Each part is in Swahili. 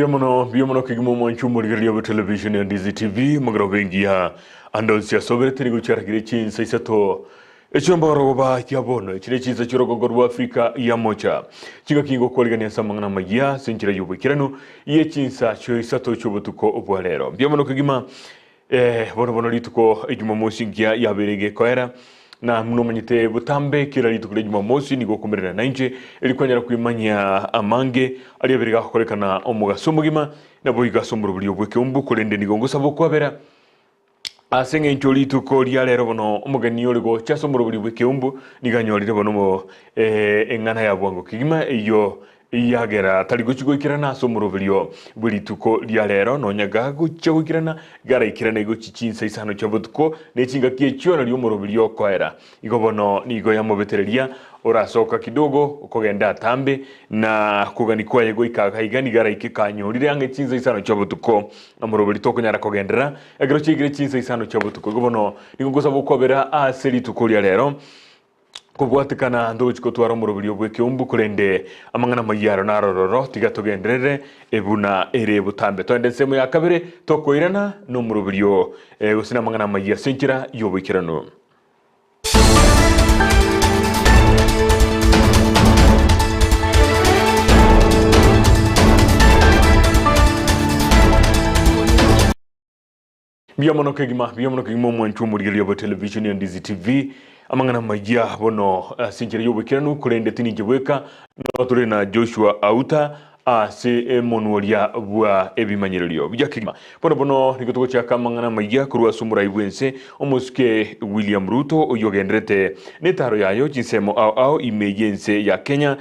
Biamono kigimo mwanchu murigalia television ya Ndizi TV magro bengi ya andonsia soberete nigo charagire Chinsa Isato echomba roba kiabono chile Chinsa chiroko gorwa Afrika ya mocha chinga kingo koligania samangana magia senchira yubu kiranu ye Chinsa cho Isato chobotuko obwalero biamono kigima bono lituko Jumamosi ngia ya berege koera na mno manyite butambe kila litukule Jumamosi nigo kumerera nanje ilikuwa nyara kuimanya amange aliyabiriga kolekana omugaso mugima na boyiga somburo buli obweke umbu kolende nigo ngosabo kwabera asenge ncholi tuko lyalero bono omugani oligo chasomburo buli obweke umbu niganyolire bono mo engana ya bwango kigima iyo yagera taligo chigoikirana somburo buli tuko lyalero nonyaga guchagukirana gara ikirana igo Chinsa isano chabutuko nechinga kiechona lyomoro bilyo kwaera igo bono nigo yamobetereria orasoka kidogo ukogenda tambe na kuganikwa yego ikagani gara ikikanyurire ange Chinsa isano chabutuko amoro bilitoko nyara kogendera agero chigire Chinsa isano chabutuko igo bono nigo gosabo kwabera aseli tuko lyalero kubwatikana ndochiko twara murubiri obweke umbu kurende amangana mayaro narororo tigatogendrere ebuna ere butambe twende semo ya kabere tokoirana no murubiri gusina amangana mayya senkira yobikirano biamono kegima mwanchu murigeli obo television ya Ndizi TV amangana mayya bono senkira yobikirano kurende tinijebweka no turi na Joshua Auta ase monuolia bwa ebimanyerelio bijakima bono nikotuko chaka mangana mayya kurwa sumura ibwense omuske William Ruto oyogendrete netaro yayo chinsemo au imeyense ya Kenya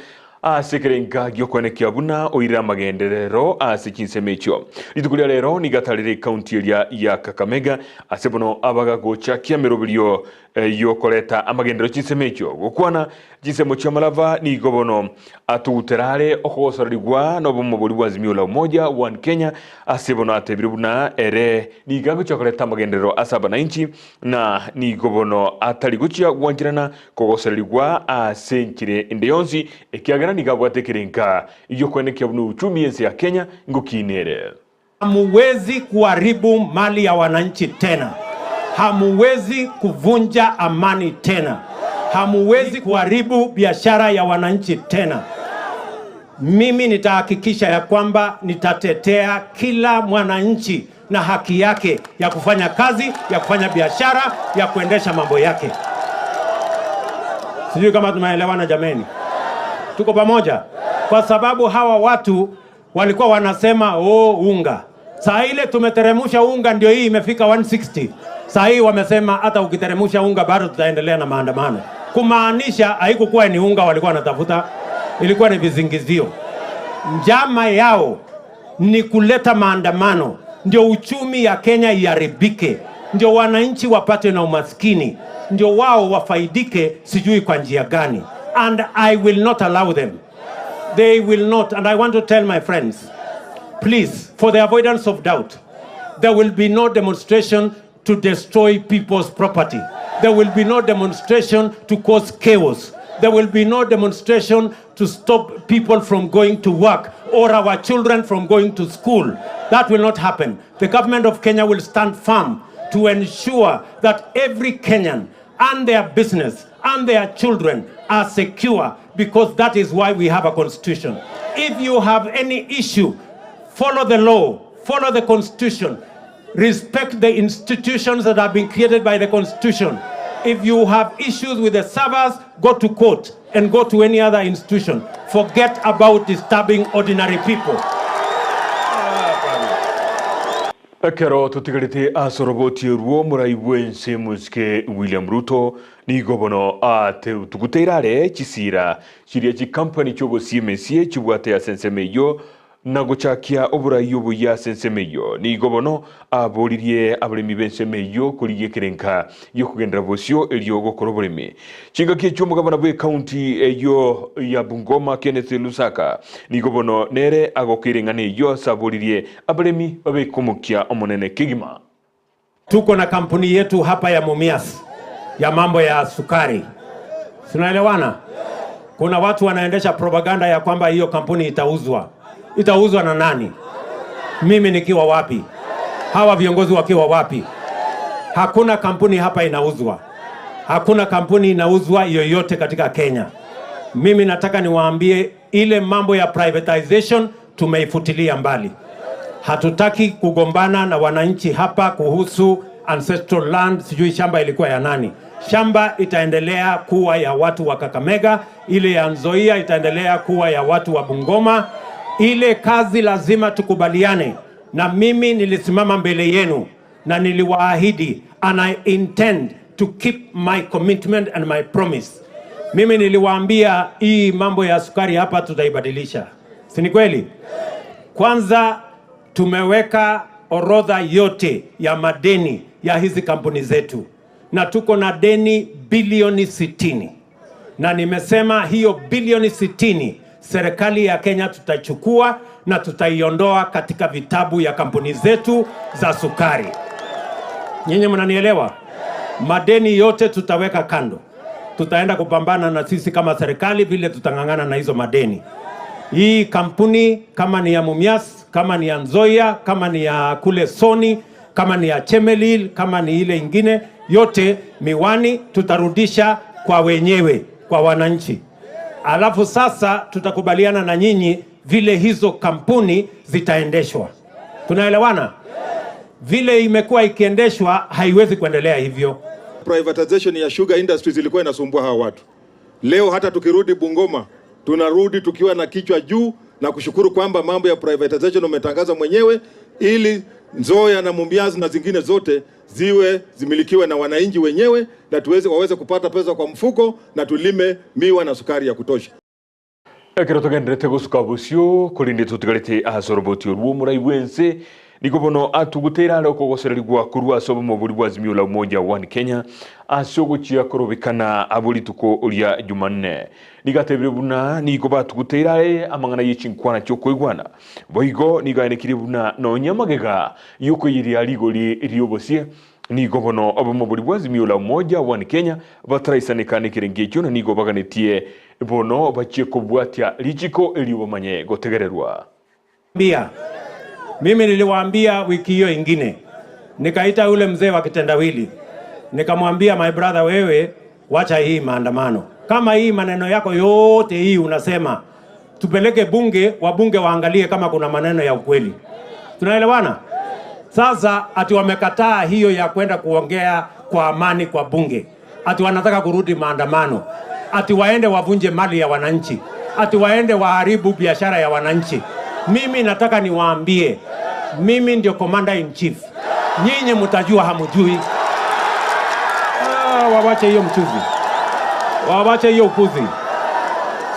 sekerenga gyokwane kiabuna oira magenderero chinsemicho litukulia lero nigatalire county ya Kakamega asebono abaga gocha kiamerobrio yokoleta amagendero chinsemicho gokwana chinsemo chamalava ni gobono atuterare okosorigwa no bomobori bwazimio la umoja one Kenya asebono atebirubuna ere ni gago chokoleta amagendero asaba na inchi na ni gobono ataligochia wanjirana kogosorigwa asenkire indeyonzi ekiagara nigabwatekerenka iyo kwenekea bunu uchumi yensi ya Kenya ngokinere. Hamuwezi kuharibu mali ya wananchi tena. Hamuwezi kuvunja amani tena. Hamuwezi kuharibu biashara ya wananchi tena. Mimi nitahakikisha ya kwamba nitatetea kila mwananchi na haki yake ya kufanya kazi, ya kufanya biashara, ya kuendesha mambo yake. Sijui kama tunaelewana jameni. Tuko pamoja? Kwa sababu hawa watu walikuwa wanasema unga. Saa ile tumeteremusha unga ndio hii imefika 160. Saa hii wamesema hata ukiteremusha unga bado tutaendelea na maandamano. Kumaanisha haikukuwa ni unga walikuwa wanatafuta, ilikuwa ni vizingizio. Njama yao ni kuleta maandamano ndio uchumi ya Kenya iharibike, ndio wananchi wapate na umaskini, ndio wao wafaidike sijui kwa njia gani. And I will not allow them. They will not. And I want to tell my friends, please, for the avoidance of doubt, there will be no demonstration to destroy people's property. There will be no demonstration to cause chaos. There will be no demonstration to stop people from going to work or our children from going to school. That will not happen. The government of Kenya will stand firm to ensure that every Kenyan and their business and their children are secure, because that is why we have a constitution. If you have any issue, follow the law, follow the constitution, respect the institutions that have been created by the constitution. If you have issues with the servers, go to court and go to any other institution. Forget about disturbing ordinary people. Akero tutigarite asoroboti ruo muraibwense muske William Ruto ni gobono tuguteirare chisira chiria chi company chogo CMC chibwate ya sensemeyo na gochakia oburayo buya sensemeyo ni gobono aboririe abremi bensemeyo kuriye kerenka yo kugendera bosio elio gokoro buremi chinga kicho mugabana bwe county eyo ya Bungoma Kenneth Lusaka ni gobono nere agokirengane yo saboririe abremi babe komukia omonene kigima. Tuko na kampuni yetu hapa ya Mumias ya mambo ya sukari. Tunaelewana? Kuna watu wanaendesha propaganda ya kwamba hiyo kampuni itauzwa. Itauzwa na nani? Mimi nikiwa wapi? Hawa viongozi wakiwa wapi? Hakuna kampuni hapa inauzwa. Hakuna kampuni inauzwa yoyote katika Kenya. Mimi nataka niwaambie ile mambo ya privatization tumeifutilia mbali. Hatutaki kugombana na wananchi hapa kuhusu ancestral land, sijui shamba ilikuwa ya nani. Shamba itaendelea kuwa ya watu wa Kakamega, ile ya Nzoia itaendelea kuwa ya watu wa Bungoma. Ile kazi lazima tukubaliane, na mimi nilisimama mbele yenu na niliwaahidi, and I intend to keep my commitment and my promise. Mimi niliwaambia hii mambo ya sukari hapa tutaibadilisha. Si ni kweli? Kwanza tumeweka orodha yote ya madeni ya hizi kampuni zetu, na tuko na deni bilioni 60. Na nimesema hiyo bilioni 60 serikali ya Kenya tutachukua na tutaiondoa katika vitabu ya kampuni zetu za sukari. Nyinyi mnanielewa? Madeni yote tutaweka kando. Tutaenda kupambana na sisi kama serikali vile tutangangana na hizo madeni. Hii kampuni kama ni ya Mumias, kama ni ya Nzoia, kama ni ya kule Sony, kama ni ya Chemelil, kama ni ile ingine, yote Miwani tutarudisha kwa wenyewe, kwa wananchi. Alafu sasa tutakubaliana na nyinyi vile hizo kampuni zitaendeshwa. Tunaelewana? Vile imekuwa ikiendeshwa haiwezi kuendelea hivyo. Privatization ya sugar industries ilikuwa inasumbua hawa watu. Leo hata tukirudi Bungoma, tunarudi tukiwa na kichwa juu na kushukuru kwamba mambo ya privatization umetangaza mwenyewe, ili Nzoia na Mumias na zingine zote zimilikiwe na wananchi wenyewe, na waweze kupata pesa kwa mfuko na tulime miwa na sukari ya kutosha. Ekero tugendete gusuka busio kurinde tutigarite asoroboti oruo muraibwense nikobono atugutera loko gosererigwa kurwa sobo moburi bwa Azimio la Umoja One Kenya asogochia korobekana abolituko ulia Jumanne nigatebire buna niko batugutera amangana yichinkwana cyo kwigwana boigo nigainekire buna no nyamagega yuko yiri aligoli riobosie niko bono obo moburi bwa Azimio la Umoja One Kenya batraisanekane kirengecho na niko baganetie bono bachie kobwatia lichiko eliobomanye gotegererwa bia. Mimi niliwaambia wiki hiyo ingine, nikaita yule mzee wa kitendawili, nikamwambia my brother, wewe wacha hii maandamano. Kama hii maneno yako yote hii unasema, tupeleke bunge, wabunge waangalie kama kuna maneno ya ukweli. Tunaelewana? Sasa ati wamekataa hiyo ya kwenda kuongea kwa amani kwa bunge. Ati wanataka kurudi maandamano. Ati waende wavunje mali ya wananchi. Ati waende waharibu biashara ya wananchi. Mimi nataka niwaambie, mimi ndio commander in chief. Nyinyi mtajua hamujui. Wawache hiyo mchuzi. Wawache hiyo upuzi.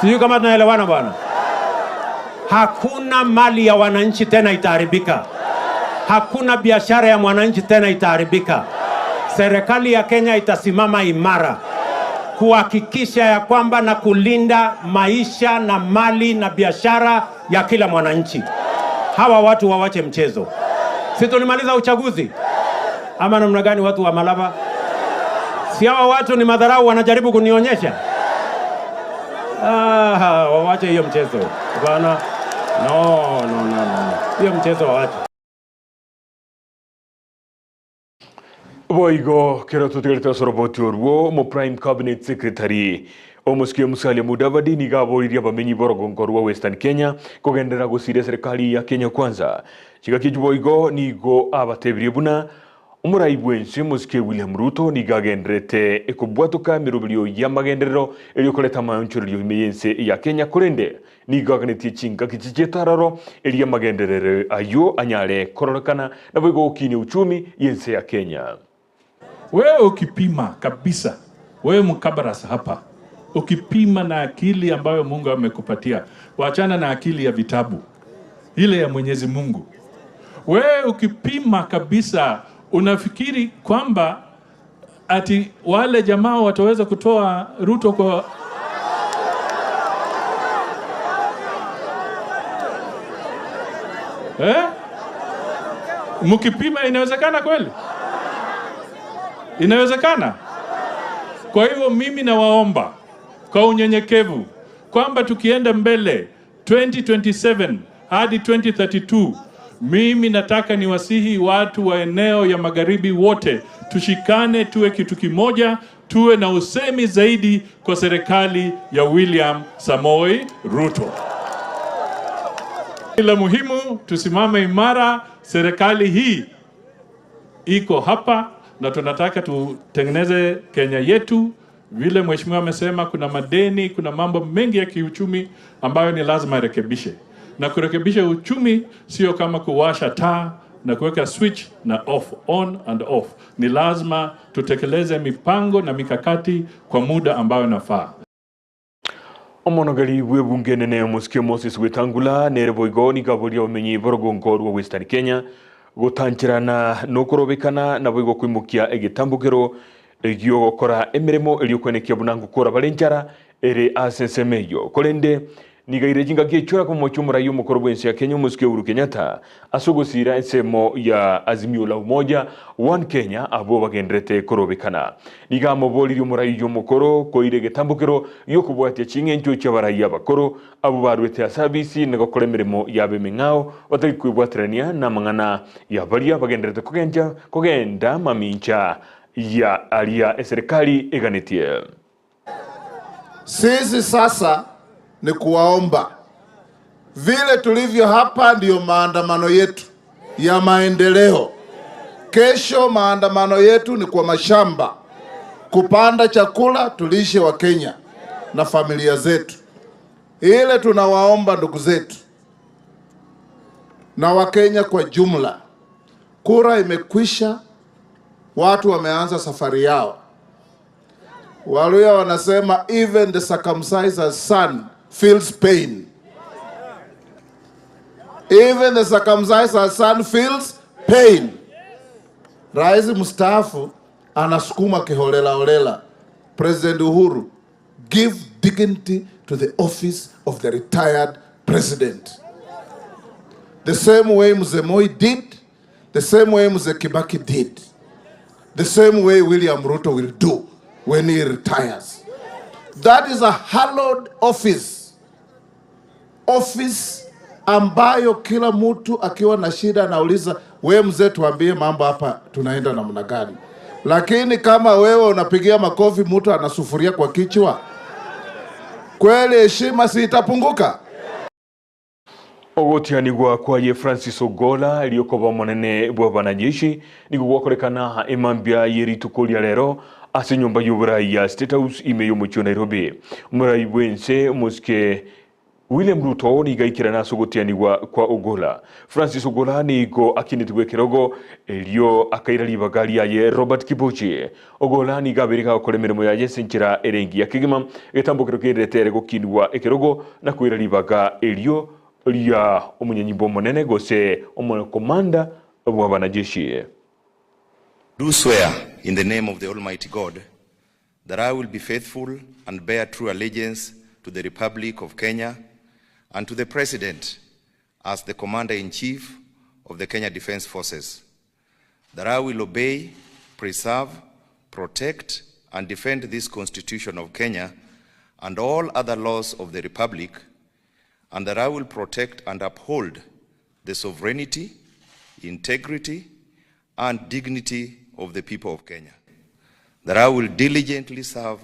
Sijui kama tunaelewana bwana. Hakuna mali ya wananchi tena itaharibika. Hakuna biashara ya mwananchi tena itaharibika. Serikali ya Kenya itasimama imara kuhakikisha ya kwamba na kulinda maisha na mali na biashara ya kila mwananchi. Hawa watu wawache mchezo. Si tulimaliza uchaguzi? Ama namna gani watu wa Malava? Si hawa watu ni madharau wanajaribu kunionyesha? Wawache hiyo mchezo. Bwana, no. Hiyo mchezo wawache. Boigo kero tutegerete soroboti oruo mo prime cabinet secretary omuskie Musalia Mudavadi nigaboriria bamenyi borogonkorwa Western Kenya kogendera gusire serikali ya Kenya Kwanza chigaki boigo nigo abatebirie buna umuraibwense muskie William Ruto nigagendrete ekubwatuka mirubilio ya magenderero eliokoleta manchuryo imeyense ya Kenya kurende nigaganeti chinga kichichetararo elia magenderere ayo anyale kororokana na boigo ukini uchumi yense ya Kenya. Wewe ukipima kabisa, wewe mkabarasa hapa, ukipima na akili ambayo Mungu amekupatia, waachana na akili ya vitabu, ile ya Mwenyezi Mungu. Wewe ukipima kabisa, unafikiri kwamba ati wale jamaa wataweza kutoa Ruto kwa mkipima inawezekana kweli? Inawezekana? Kwa hivyo mimi nawaomba kwa unyenyekevu kwamba tukienda mbele 2027 hadi 2032 Mimi nataka niwasihi watu wa eneo ya magharibi wote, tushikane, tuwe kitu kimoja, tuwe na usemi zaidi kwa serikali ya William Samoei Ruto. La muhimu, tusimame imara. Serikali hii iko hapa na tunataka tutengeneze Kenya yetu. Vile mheshimiwa amesema, kuna madeni, kuna mambo mengi ya kiuchumi ambayo ni lazima rekebishe. Na kurekebisha uchumi sio kama kuwasha taa na kuweka switch na off, on and off. Ni lazima tutekeleze mipango na mikakati kwa muda ambayo nafaa. Omonogari bwebunge nene musike Moses Wetangula nerebo igoni gaboria umenyi borogongo rwa Western Kenya gutanchirana no kurobekana na bwigo kwimukia egitambukiro egyo gukora emiremo eliyokwenekia bunangu kora balenchara ere asensemeyo kolende nigaire jinga gichura ko mochumura y'umukoro bwensi ya Kenya musike Uhuru Kenyatta asogosira ensemo ya Azimio la Umoja One Kenya abo bagendrete korobekana nigamo boli y'umurayi y'umukoro ko irege tambukiro yo kubwatia chingencho cy'abarayi abakoro abo barwete asabisi nagakora emiremo yabe mingao batari kwibwatirania na mangana ya baria bagendrete kugenda mamincha ya alia serikali eganetie. Sisi sasa ni kuwaomba vile tulivyo hapa, ndiyo maandamano yetu ya maendeleo. Kesho maandamano yetu ni kwa mashamba, kupanda chakula tulishe wa Kenya na familia zetu. Ile tunawaomba ndugu zetu na Wakenya kwa jumla, kura imekwisha, watu wameanza safari yao. Waluya wanasema even the circumcised son feels pain. Even the circumcised son feels pain. Rais mstaafu anasukuma kiholela holela. President Uhuru, give dignity to the office of the retired president. The same way Mzee Moi did, the same way Mzee Kebati did, the same way William Ruto will do when he retires. That is a hallowed office. Office ambayo kila mtu akiwa na shida anauliza, wewe mzee tuambie mambo hapa tunaenda namna gani. Lakini kama wewe unapigia makofi mtu anasufuria kwa kichwa, kweli heshima si itapunguka? Ogotianigwa kwa ye Francis Ogola iliyokoba monene bwa banajeshi nigugwakorekana emambya yeritukolia lero ase nyumba y'uburayi ya State House imeyo mu Nairobi. Umurayi bwense muske William Ruto nigaikirana sogotianigwa kwa Ogola. Francis Ogola nigo akinitwe kirogo elio akaira libagali ya Robert Kibochi. Ogola nigabereka kolemeremo ya yesenchira erengi ya kigima etambukiro kiretere gukindwa ekirogo na kuira libaga elio lia omunyanyimbo monene gose omo komanda wa banajeshi. Do swear in the name of the Almighty God that I will be faithful and bear true allegiance to the Republic of Kenya and to the President as the Commander-in-Chief of the Kenya Defence Forces, that I will obey, preserve, protect and defend this Constitution of Kenya and all other laws of the Republic, and that I will protect and uphold the sovereignty, integrity and dignity of the people of Kenya, that I will diligently serve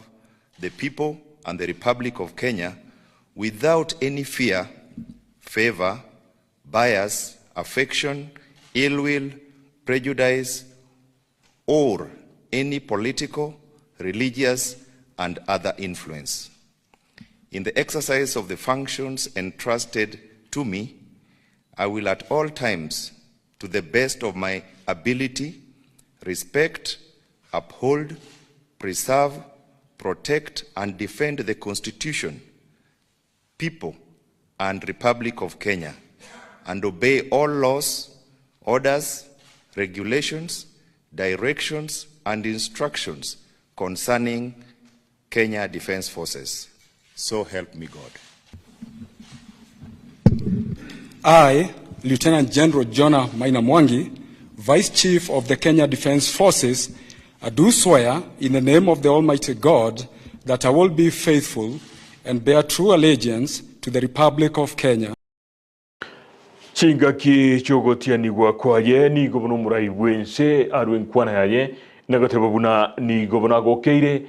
the people and the Republic of Kenya without any fear, favor, bias, affection, ill will, prejudice, or any political, religious, and other influence. In the exercise of the functions entrusted to me, I will at all times, to the best of my ability, respect, uphold, preserve, protect, and defend the Constitution, people, and Republic of Kenya, and obey all laws, orders, regulations, directions, and instructions concerning Kenya Defence Forces. So help me God. I, Lieutenant General Jonah Maina Mwangi, Vice Chief of the Kenya Defence Forces, I do swear in the name of the Almighty God that I will be faithful and bear true allegiance to the Republic of Kenya. Chinga ki chogotia ni kwaye ni gobono murai wense arwen kwana yaye nagoteba buna ni gobono gokeire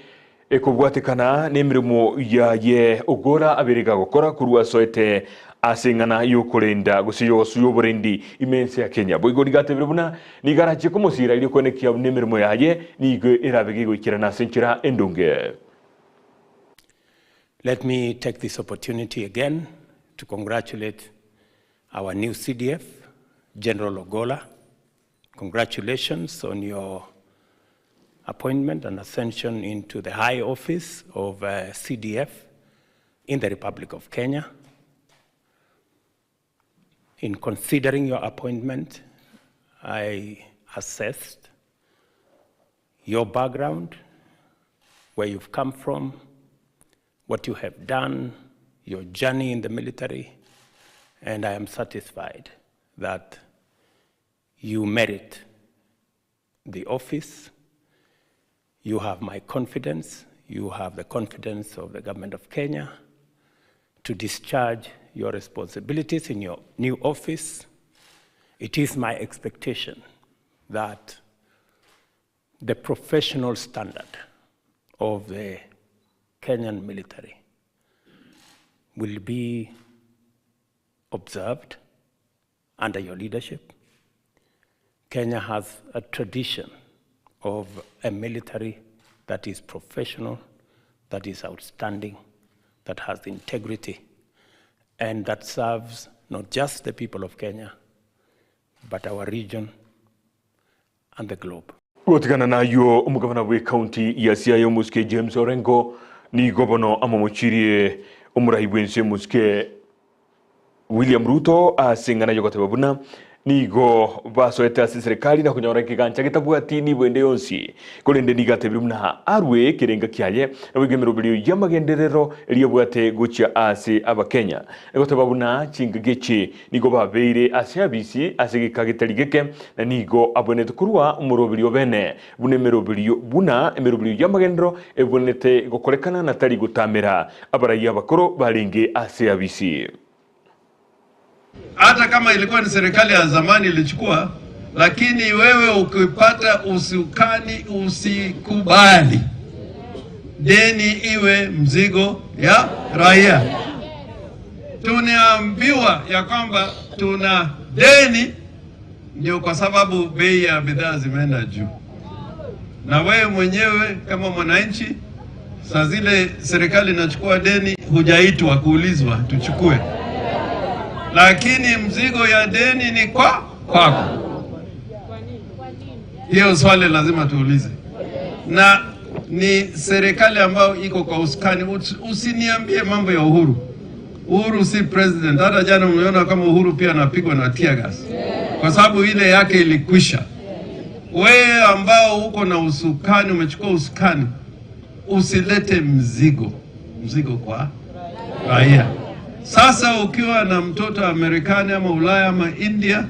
ekobwatekana nemirimo yaye ogora abirika gukora kurwa soete asengana yokurenda gusiyo suyo burendi imense ya Kenya boigo ligatebire buna ni garaje kumusira ili konekia nemirimo yaye ni go irabege gukira na senchira endunge. Let me take this opportunity again to congratulate our new CDF, General Ogola. Congratulations on your appointment and ascension into the high office of CDF in the Republic of Kenya. In considering your appointment, I assessed your background, where you've come from, what you have done, your journey in the military, and I am satisfied that you merit the office. You have my confidence. You have the confidence of the government of Kenya to discharge your responsibilities in your new office. It is my expectation that the professional standard of the Kenyan military will be observed under your leadership. Kenya has a tradition of a military that is professional, that is outstanding, that has integrity, and that serves not just the people of Kenya, but our region and the globe. Wotikana na yo umugabana we county ya Siaya muske James Orengo ni gobono amamuchirie umurahibwense muske William Ruto asingana yogoteba buna nigo basoeta serikali na kunyora kigancha gitabuati ni bwende yonsi kolende nigatebire buna arwe kirenga kyaye nabigemero bili yamagenderero eliyobwate gucha ase abakenya egoteba buna chingigechi nigo babeire ase abisi ase gikagitaligeke na nigo abonete kurwa umurobili obene bunemero bili buna emero bili yamagendero ebonete gokorekana na tari gutamira abarayi abakoro balinge ase abisi. Hata kama ilikuwa ni serikali ya zamani ilichukua, lakini wewe ukipata usukani usikubali deni iwe mzigo ya raia. Tunaambiwa ya kwamba tuna deni ndio kwa sababu bei ya bidhaa zimeenda juu. Na wewe mwenyewe kama mwananchi, saa zile serikali inachukua deni hujaitwa kuulizwa tuchukue. Lakini mzigo ya deni ni kwako. Hiyo swali lazima tuulize. Na ni serikali ambayo iko kwa usukani. Usiniambie mambo ya Uhuru. Uhuru si president. Hata jana umeona kama Uhuru pia anapigwa na tear gas. Kwa sababu ile yake ilikwisha. Wewe ambao uko na usukani, umechukua usukani, usilete mzigo kwa raia. Sasa ukiwa na mtoto Amerikani ama Ulaya ama India,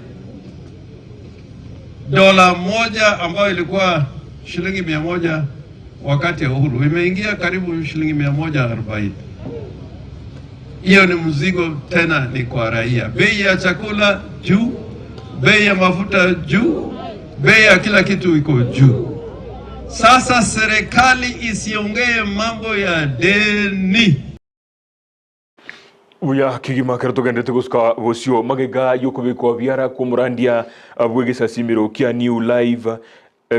dola moja ambayo ilikuwa shilingi 100 wakati ya Uhuru imeingia karibu shilingi 140. Hiyo ni mzigo, tena ni kwa raia. Bei ya chakula juu, bei ya mafuta juu, bei ya kila kitu iko juu. Sasa serikali isiongee mambo ya deni. Uya kigima karto gandete guska bosio magega yokobiko biara kumurandia bwegesa simiro kia new live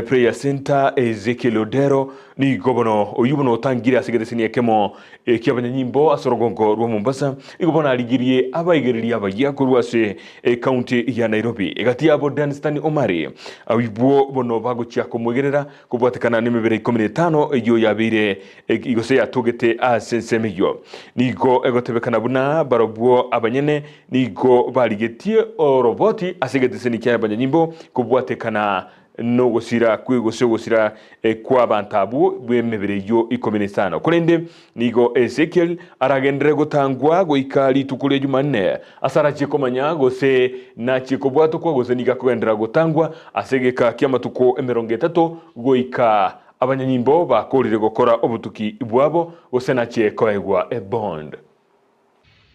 prayer center Ezekiel Odero ni gobono oyubono tangira asigedesini ekemo kiabanyanyimbo asorogongo rwa Mombasa igobona aligirie abaigeriria abayakurwase county ya Nairobi egati abo Danstan Omari awibo bono baguchya kumwegerera kubwatekana nemebere 15 eyo yabire igose yatugete asensemeyo nigo egotebekana buna barobwo abanyene nigo baligetie oroboti asigedesini kiabanyanyimbo kubwatekana no gusira kwigosira kwa bantabu bwemebere yo ikomenesana kolende nigo Ezekiel aragendere gutangwa goikali tukule Jumanne asara chikomanya gose na chikobwato kwa gose niga kugendera gutangwa asegeka kyamatuko 30 goika abanyanyimbo bakorire gukora obutuki bwabo gose na chekoegwa a bond.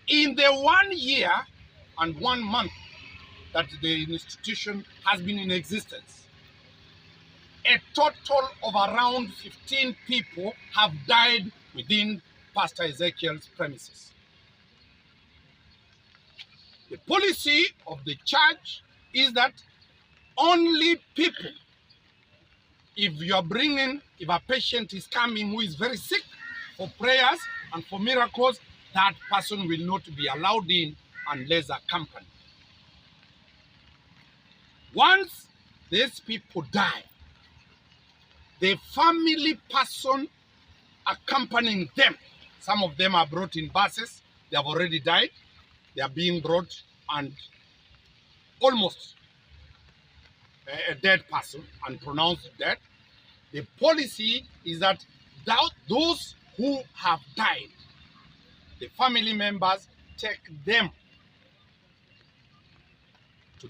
In the 1 year and 1 month that the institution has been in existence. A total of around 15 people have died within Pastor Ezekiel's premises. The policy of the church is that only people, if a patient is coming who is very sick for prayers and for miracles, that person will not be allowed in unless accompanied. Once these people die, the family person accompanying them, some of them are brought in buses, they have already died, they are being brought and almost a dead person and pronounced dead. The policy is that those who have died, the family members take them to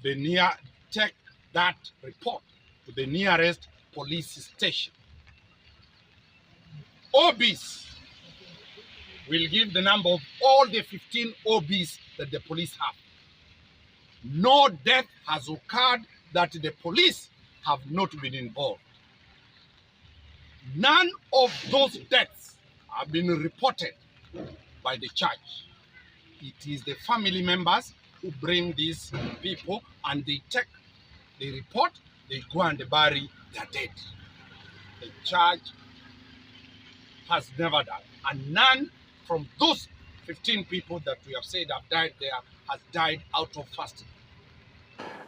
take that report to the nearest police station. OBs will give the number of all the 15 OBs that the police have. No death has occurred that the police have not been involved. None of those deaths have been reported by the church. It is the family members who bring these people and they take the report, they go and bury their dead. The church has never done, and none from those 15 people that we have said have died there has died out of fasting.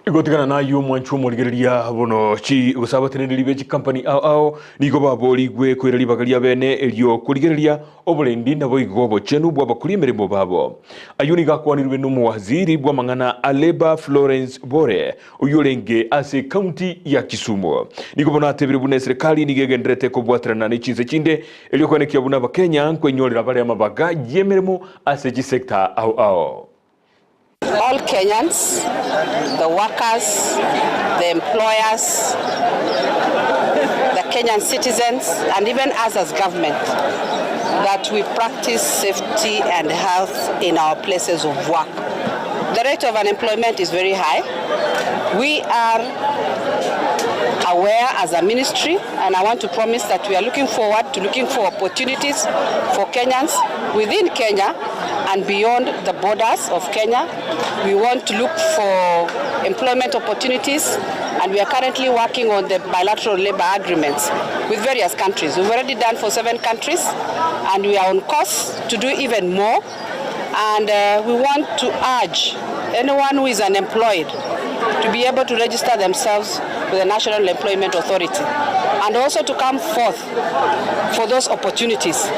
Igotikana na yu mwanchu morigeria bono chi usabatene libechi company ao nigo baboli gwe kwirali bagalia bene elio kurigeria obolendi na boigobo chenu bwa bakuli merimo babo ayuni gakwanirwe no waziri bwa mangana Aleba Florence Bore uyolenge ase county ya Kisumu nigo bona tebire bune serikali nigegendrete ko bwatrana ni Chinsa chinde elio kwenekia buna bakenya kwenyolera bale amabaga yemeremo ase chi sector ao. All Kenyans, the workers, the employers, the Kenyan citizens, and even us as government, that we practice safety and health in our places of work. The rate of unemployment is very high. We are aware as a ministry, and I want to promise that we are looking forward to looking for opportunities for Kenyans within Kenya and beyond the borders of Kenya. We want to look for employment opportunities, and we are currently working on the bilateral labor agreements with various countries. We've already done for 7 countries, and we are on course to do even more. And we want to urge anyone who is unemployed to be able to register themselves with the National Employment Authority and also to come forth for those opportunities.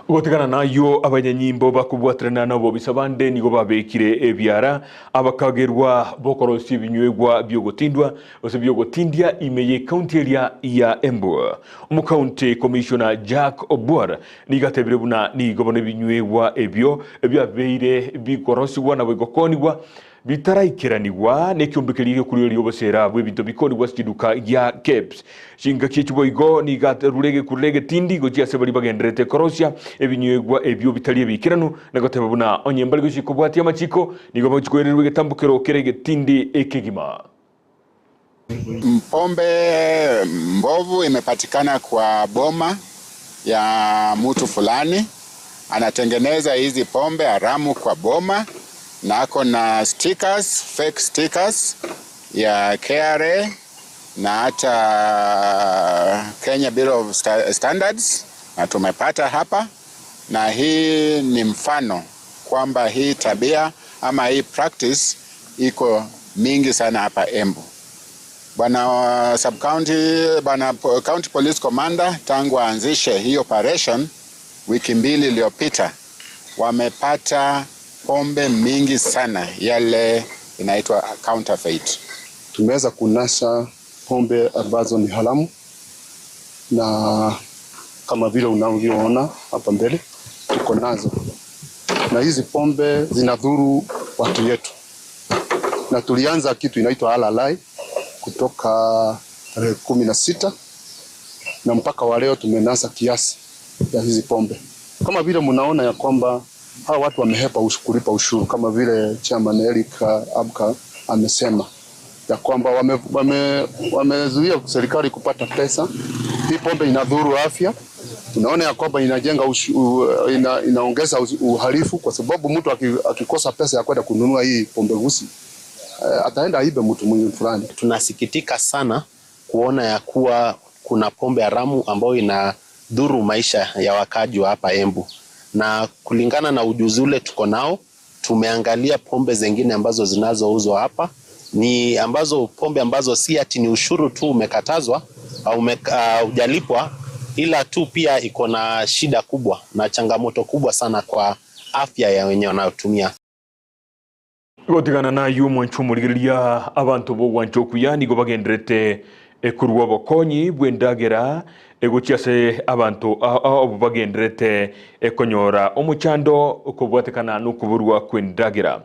Gotikana na yo abanyanyimbo bakubwatrana nabo bisabande nigo babekire ebyara abakagerwa bokorosi binywegwa byogotindwa osebyogotindia imeye county area ya Embu mu county commissioner Jack Obwar nigatebire buna nigo bone binywegwa ebyo ebyabeire bikorosibwa na bigokoniwa bitaraikiraniwa nekyumbikiriye kuri obosera bwebinto bikonibwa stiduka ya Caps shinga kichiboigo nigaterurege kurege tindi goji asebali bagendrete korosia ebinywegwa ebyo bitaliye bikiranu nagatebuna onyembali gushiko bwati amachiko nigo bachikwererwe getambukero kerege tindi ekegima. Pombe mbovu imepatikana kwa boma ya mtu fulani, anatengeneza hizi pombe haramu kwa boma na ako na stickers, fake stickers ya KRA na hata Kenya Bureau of Standards na tumepata hapa, na hii ni mfano kwamba hii tabia ama hii practice iko mingi sana hapa Embu. Bwana County Police Commander tangu aanzishe hii operation wiki 2 iliyopita wamepata pombe mingi sana yale inaitwa counterfeit. Tumeweza kunasa pombe ambazo ni haramu, na kama vile unavyoona hapa mbele tuko nazo, na hizi pombe zinadhuru watu yetu, na tulianza kitu inaitwa halalai kutoka tarehe 16 na mpaka wa leo tumenasa kiasi ya hizi pombe. Kama vile mnaona ya kwamba hawa watu wamehepa kulipa ushuru, kama vile Chairman Eric Abka amesema ya kwamba wamezuia serikali kupata pesa. Hii pombe inadhuru afya. Tunaona ya kwamba inajenga inaongeza uhalifu, kwa sababu mtu akikosa pesa ya kwenda kununua hii pombe Gusii, ataenda aibe mtu mwingine fulani. Tunasikitika sana kuona ya kuwa kuna pombe haramu ambayo inadhuru maisha ya wakaji wa hapa Embu. Na kulingana na ujuzi ule tuko nao, tumeangalia pombe zingine ambazo zinazouzwa hapa ni pombe ambazo si ati ni ushuru tu umekatazwa au hujalipwa, ila tu pia iko na shida kubwa na changamoto kubwa sana kwa afya ya wenye wanayotumia. Gotigana na yumo nchumurigiria abantu bo wanchokuya nigo bagendrete kurwa bokonyi bwendagera egochiase abantu abo bagendrete ekonyora omuchando okobwatekana nukuburwa kwendagera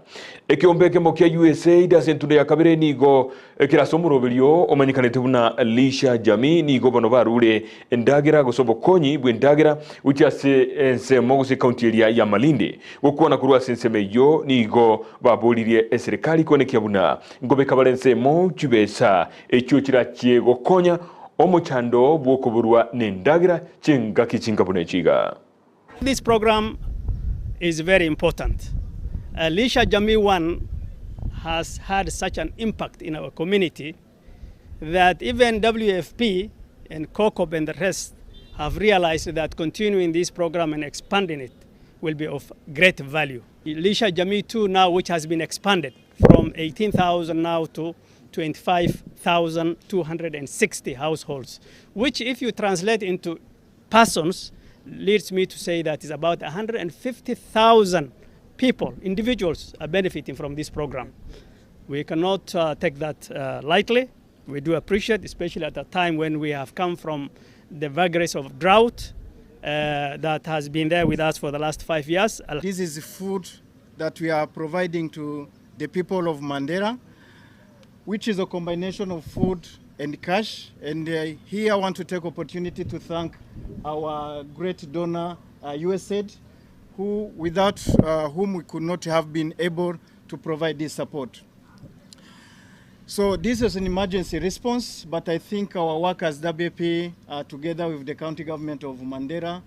ekiombeke mokia USA dasentunde ya kabere nigo kirasomurobelio omanyikanete buna lisha jamii nigo bono barure endagera gosobo konyi bwendagera uchiase ensemo Gusii county area ya Malindi gokuona kurwa sensemeyo nigo babolirie serikali konekia buna ngobeka balensemo chibesa echo kirachie gokonya omuchando bwokuburwa nendagira chinga kichinga bunechiga. This program is very important. Lisha Jamii 1 has had such an impact in our community that even WFP and COCOB and the rest have realized that continuing this program and expanding it will be of great value. Lisha Jamii 2 now, which has been expanded from 18,000 now to 25,260 households, which if you translate into persons, leads me to say that is about 150,000 people, individuals are benefiting from this program. We cannot take that lightly. We do appreciate, especially at a time when we have come from the vagaries of drought that has been there with us for the last 5 years. This is food that we are providing to the people of Mandera, which is a combination of food and cash. And here I want to take opportunity to thank our great donor, USAID, without whom we could not have been able to provide this support. So this is an emergency response, but I think our work as WP, together with the county government of Mandera,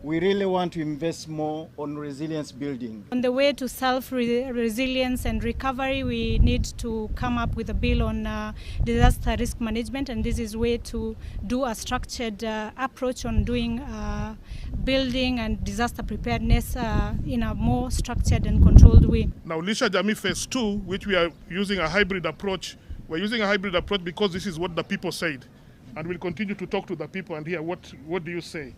we really want to invest more on resilience building. On the way to self-resilience and recovery, we need to come up with a bill on disaster risk management, and this is a way to do a structured approach on doing building and disaster preparedness in a more structured and controlled way. Now, Lisha Jamii Phase 2, which we are using a hybrid approach, we're using a hybrid approach because this is what the people said, and we'll continue to talk to the people and hear what do you say.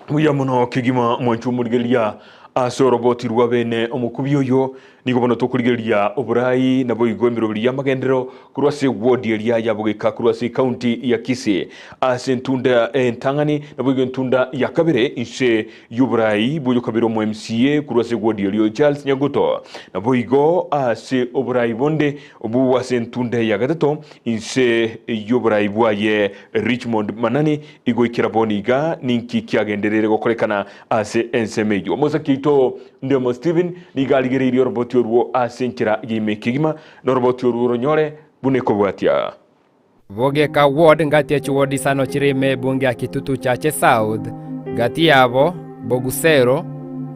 Muya muno kigima mwanchumurigelia asoroboti rwabene omukubyoyo nigo bono tokurigelia oburai nabo igomero ya magendero kurwase ward area ya bugeka kurwase county ya Kisii asentunda entangani nabo igentunda ya kabere inse yuburai boyo kabiro mu MCA kurwase ward area Charles Nyaguto nabo igo ase oburai bonde obu wasentunda ya gatato inse yuburai bwaye Richmond Manani igo ikiraboniga ninki kyagenderere gokorekana ase ensemeyo moza kito ndemo Steven nigaligeri roboti oruo asenkira yime kigima no roboti oruo ronyore buneko bwatia Bogeka ward ngati ya chuodi sano chirime bunge ya Kitutu Chache South ngati yabo Bogusero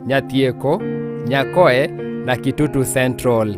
Nyatieko Nyakoe na Kitutu Central.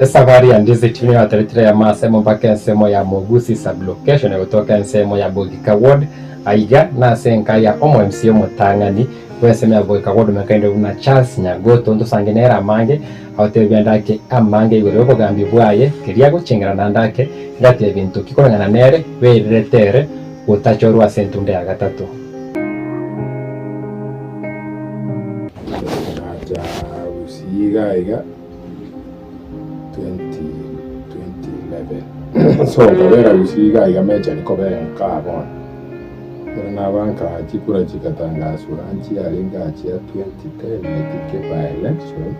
Safari ya Ndizi chini ya teritori ya masemo mpaka nsemo ya Gusii sublocation ya kutoka nsemo ya Bogeka ward aiga na senka ya omo MCA mutangani wesemo ya Bogeka ward mekainde una Charles Nyagoto ndo sangenera mange autebya ndake amange igoro ko gambi bwaye kiria gucingana na ndake ngati ebintu kikorana nere weretere utachorwa sentunde ya gatatu iga 2011 so kabera Gusii iga mecha ni kobera mkabona na banka chikura chikatangazwa nchi yalenga ya 2010 itike by election.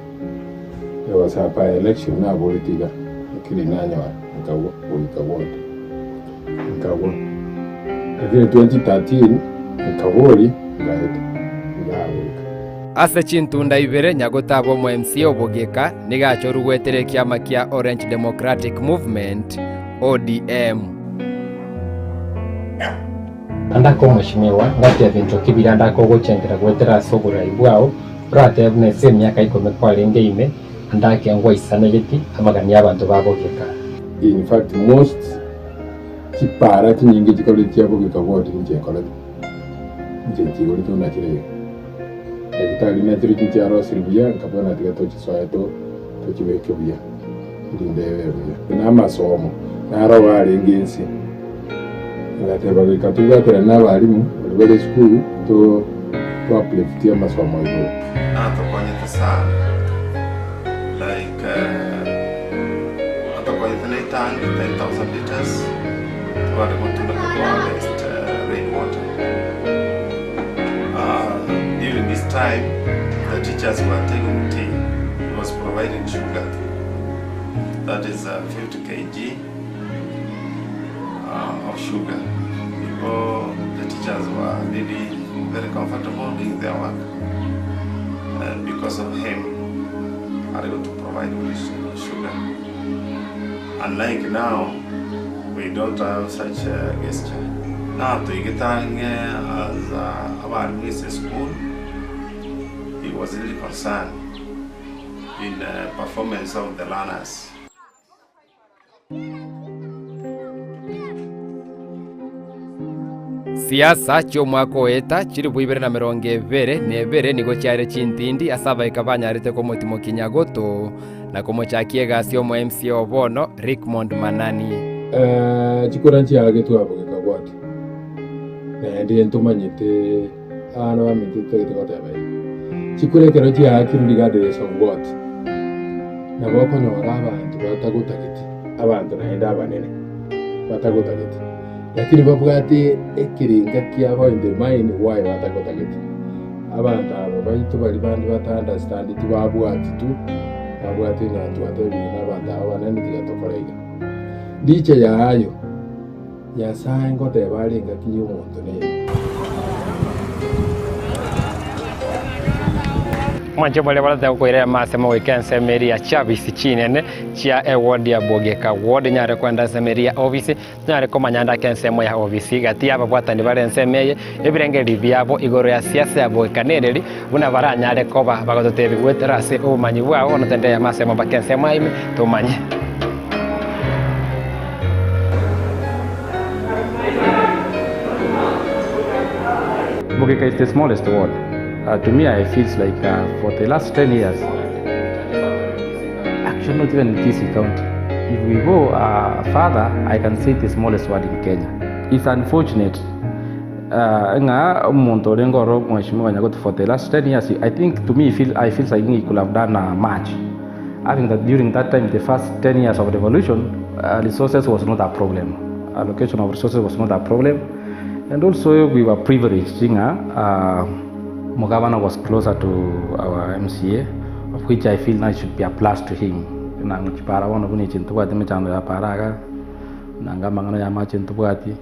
There was a by election na politika lakini nanywa nkawo. Lakini 2013 nkawoli ngahita ase chintunda ibere nyagotabo mu MCA obogeka nigachoru gwetere kiama kia Orange Democratic Movement ODM. Andako mheshimiwa ngati ya vinto kibira ndako guchengira gwetera sogura ibwao rate ne semyaka ikome kwa lenge ime andake ngwa isaneliti amagani abantu babogeka. In fact most chipara chinyingi chikoleti yabogeka wodi nje koleti chikoleti unachire ekitali natiri kincharo silbia nkabona tigatochi swaeto tochiweke bia ndindewe na masomo naro balengensi ngateba bikatuga kera n'abarimu bari school to uplift ya masomo yibo atokonyete sana like atokonyete tank 10,000 liters to harvest rainwater. During this time, the teachers were taking tea. He was providing sugar. That is 50 kg of sugar. The teachers were really very comfortable doing their work. And because of him, I was able to provide with sugar. Unlike now, we don't have such a gesture. Now, to get as our Mrs. School, he was really concerned in the performance of the learners. Siasa cio mwaka weta chiri bwibere na mirongo ibere nebere nigo cyare chintindi asaba ikabanyarite ko mutimo kinyagoto na komochakie gasio mu MCA obono Rickmond Manani. Chikora nchiage twabogeka gwati. Ndi entumanyite ana bamite twetikotabe. Chikore kero chiakiri regardless of what. Naboko nyora abantu batagutagiti. Abantu naenda abanene. Batagutagiti. Lakini bavuga ati ekiringa kyabo in the mind why batagutagiti. Abantu abo bayitu bali bandi understand tibabwati tu. Babwati na tuwatebi n'abantu abanene tigatokorega. Diche yayo yasaye ngote balinga kiyo muntu ne Manje bole balada kuire masemo weekend semeria chabisi chinene chia award ya bogeka ward nyare kwenda semeria office nyare komanyanda kensemo ya office gati aba bwatani bare semeye ebirenge libyabo igoro ya siasa ya bogeka nereri buna baranyare koba bagototebi weterase umanyi wao onatende ya masemo bakensemo ime tumanye. Bogeka is the smallest ward. To me, I feel like for the last 10 years, actually not even in Kisii County. If we go further, I can say the smallest ward in Kenya. It's unfortunate. For the last 10 years, I think to me, I feel like he could have done much. I think that during that time, the first 10 years of revolution, resources was not a problem. Allocation of resources was not a problem. And also we were privileged. Mugavana was closer to our MCA, of which I feel now should be a plus to him. Nangipara wana kuni chintuwati mechando ya paraga, nangamangana ya machintuwati.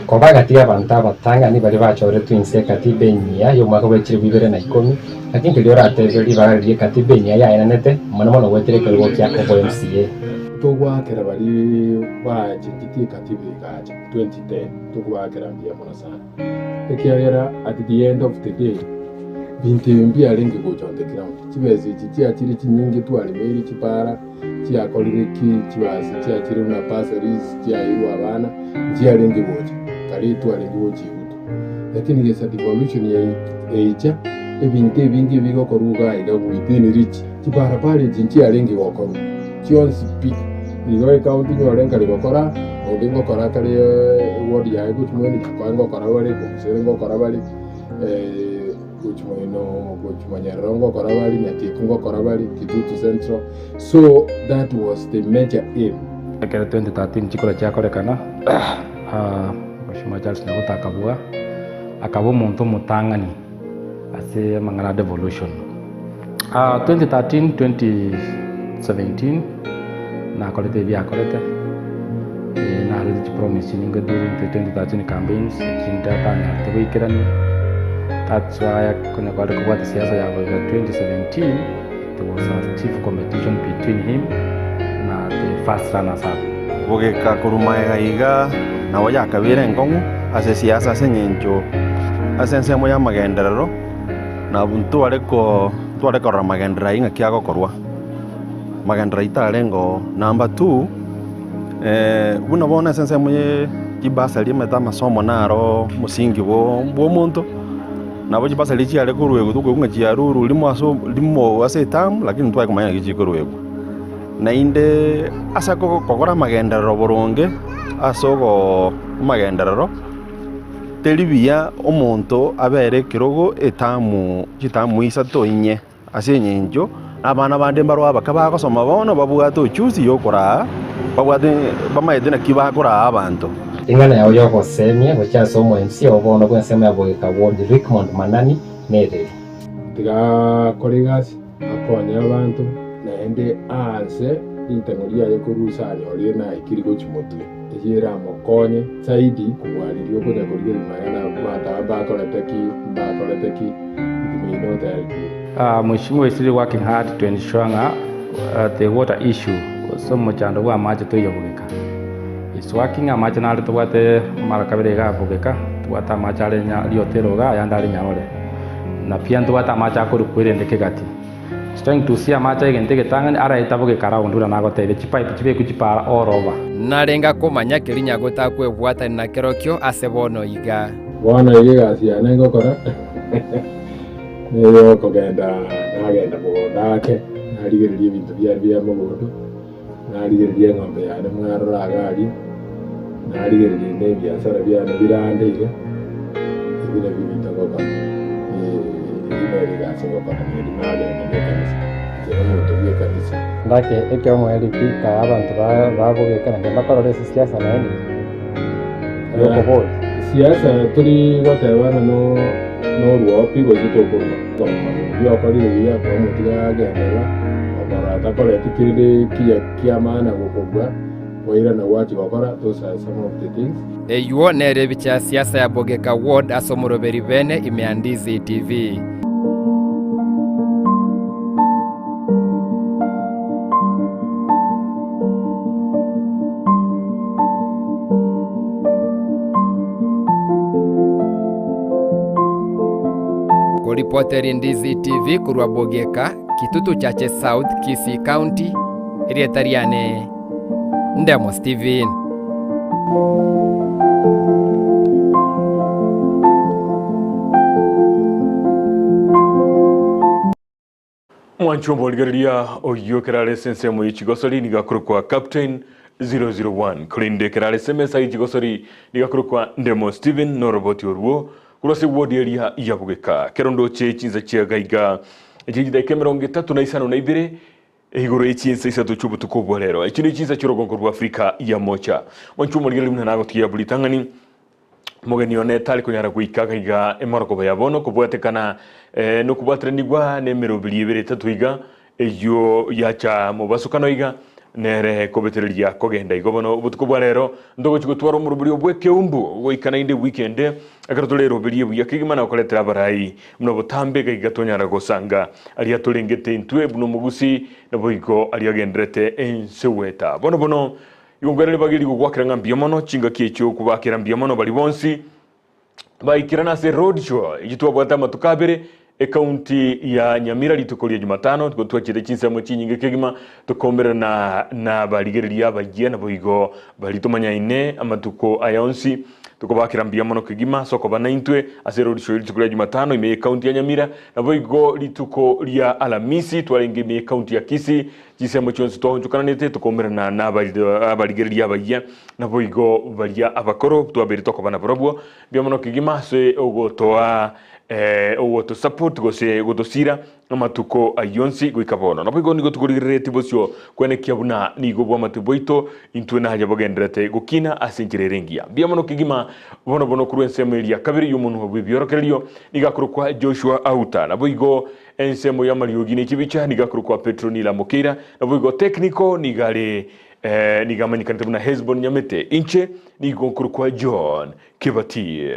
Koba gati abantu abatanga ni bari bachore twinse katibe nya yo mwaka wechire bibere na 10 lakini kiliora atebeli bari katibe nya ya enanete mwana wetere kelwo kya ko MCA tugwakera bari bachingiti katibe gacha 2010 tugwakera mbia mona sana ekiagera at the end of the day bintu mbia lenge gochonde ground kibezi kiri kinyingi twalimeri kipara kyakolire kibazi kyakiri na passaries kyayiru abana kyalenge gocha kali twalingi gochi utu lakini gesa devolution ya echa ebintu bingi bigo koruga ida within reach kipara pale jinchi alenge gokoro kyonsi pi nigo county nyorenga ligokora odingo kora kali ward ya gutumweni kwango kora wale kuserengo kora wale Kuchmanyarongo Koravali, Nyakikungo Koravali, Kitutu Central. So that was the major aim. ekere 2013 chikora chakorekana Mheshimiwa Charles Nyabuta akabua omuntu mutang'ani ase amang'ana devolution 2013 2017 nakorete ebyakorete narete promise ninga during the 2013 campaigns chindatanyarete goikerania. That's why konyakore kubwata siasa ya 2017 there was a stiff competition between him na the first runners up. Bogeka kurumaega iga na waya kabire ngongu ase siasa senyenjo asense moya magenderero na buntu areko ramagendera inga kiago korwa magendera itarengo. Number 2 buna bona sense moye kibasa limeta masomo naro musingi bo muntu nabo kibasa lichi ale kurwego tukunga chiaruru limo ase tam lakini twa kumanya kichi kurwego na inde asako kokora magenderero boronge asogo magenderero telibia omonto abere kirogo etamu chitamu Isato inye ase nyenjo abana bande mbarwa bakaba gosoma bono babugata ochusi yokora babwate bamaete na kibakora abantu ingana yao yoko semia gocha somo MC obono kwa sema ya Bogeka Ward Rickmond Manani nere tiga kolegas akonya abantu naende ase itengoria yo kurusanya ori na ikirigo chimotwe ejera mokonye saidi kuwalirio kuja kuria mayana mata bakoleteki it may not help. Mheshimiwa is really working hard to ensure the water issue so muchando wa maji to yobogeka is working amaji na to wate marakabere ga bogeka wata machale nya liotero ga yandari nyaore na pia ndo wata macha ko rukwere ndeke gati trying to see amacha igente getangani ara itaboge karaundura nago tebe chipipe chibe kuchipara all over narenga komanya kirinya gotakwe bwata na kerokyo asebono iga wana iga sia nengo kora neyo kogenda nagenda bodake narigereria bintu bya mugundu narigereria ng'ombe yane mwarora agari narigereria ne biashara byane birandeire ibine bibita goka ibere gasingo kwa ni nagenda ne kanisa zero muntu bya kanisa ndake ekyo mweli pika abantu babogeka na bakorore siasa na ni yoko siasa turi gotebana no ruopi gozitokorwa byakorire bya kwa muntu yagendera atakore tikiri kia maana gukubwa waira na wati wakora. Those are some of the things. Eyuo nere bicha siasa ya Bogeka Ward asomoroberi bene imeandizi TV. Kuripoteri Ndizi TV kurwa Bogeka Kitutu chache South Kisii County Irietariane Ndemo Steven. Mwanchombo ligaria oyo kerale sense mu ichigosori nigakurukwa Captain 001 kulinde kerale semesa ichigosori nigakurukwa Ndemo Steven no roboti oruo kurose wodi area ya Bogeka kerondo che Chinsa chia gaiga ejijida kemeronge 32 igoro Chinsa Isato chubutu kubwa lero ichini Chinsa chirogongo rwa Afrika ya mocha mwanchombo ligaria muna nago tia bulitangani mogeni one tali kunyara kuikaga iga emoroko bayabono kubwatekana no kubwatrenigwa ne 23 iga eyo yacha mubasukano iga nere kobetereria kogenda igobono butukubwa lero ndogo chigutwara mu ruburi obweke umbu goikana inde weekend akaratolero biriye buya kigimana okoletera abarai muno butambe gaigatonyara gosanga ali atolengete intwe buno mugusi naboiko ali agendrete enseweta bono yongere bagiri gugwakira ngambia mono chinga kiecho kubakira mbia mono bali bonsi baikirana se road show igitwa bwata matukabere county ya Nyamira litukolia Jumatano tukotwa chire Chinsa mochinyi kegima tukombera na baligereria bagiye na boigo balitomanya ine amatuko ayonsi tukobakira mbia mono kegima soko banaintwe ase road show litukolia Jumatano ime county ya Nyamira na boigo lituko lia Alamisi twalenge ime county ya Kisii Chinsa mochonsi tohonjukananete tukombera na baligereria bagiye na boigo balia abakoro twabere toko bana probwo mbia mono kegima se ogotoa owo to support go sira amatuko ayonsi goikabono napo nigo tugurire tibosyo kwene kiabuna nigo bwa matiboito intwe na haja bagenderete gukina asenkirerengia biamono kigima bono kuruensemo ya kabiri yumuntu hobibyorokeryo nigakurukwa Joshua Auta nabo igo ensemo ya Mariogine kibicha nigakurukwa Petronila Mokera nabo igo technical nigale nigamanyikana na Hezbon Nyamete inche nigo kurukwa John Kebati.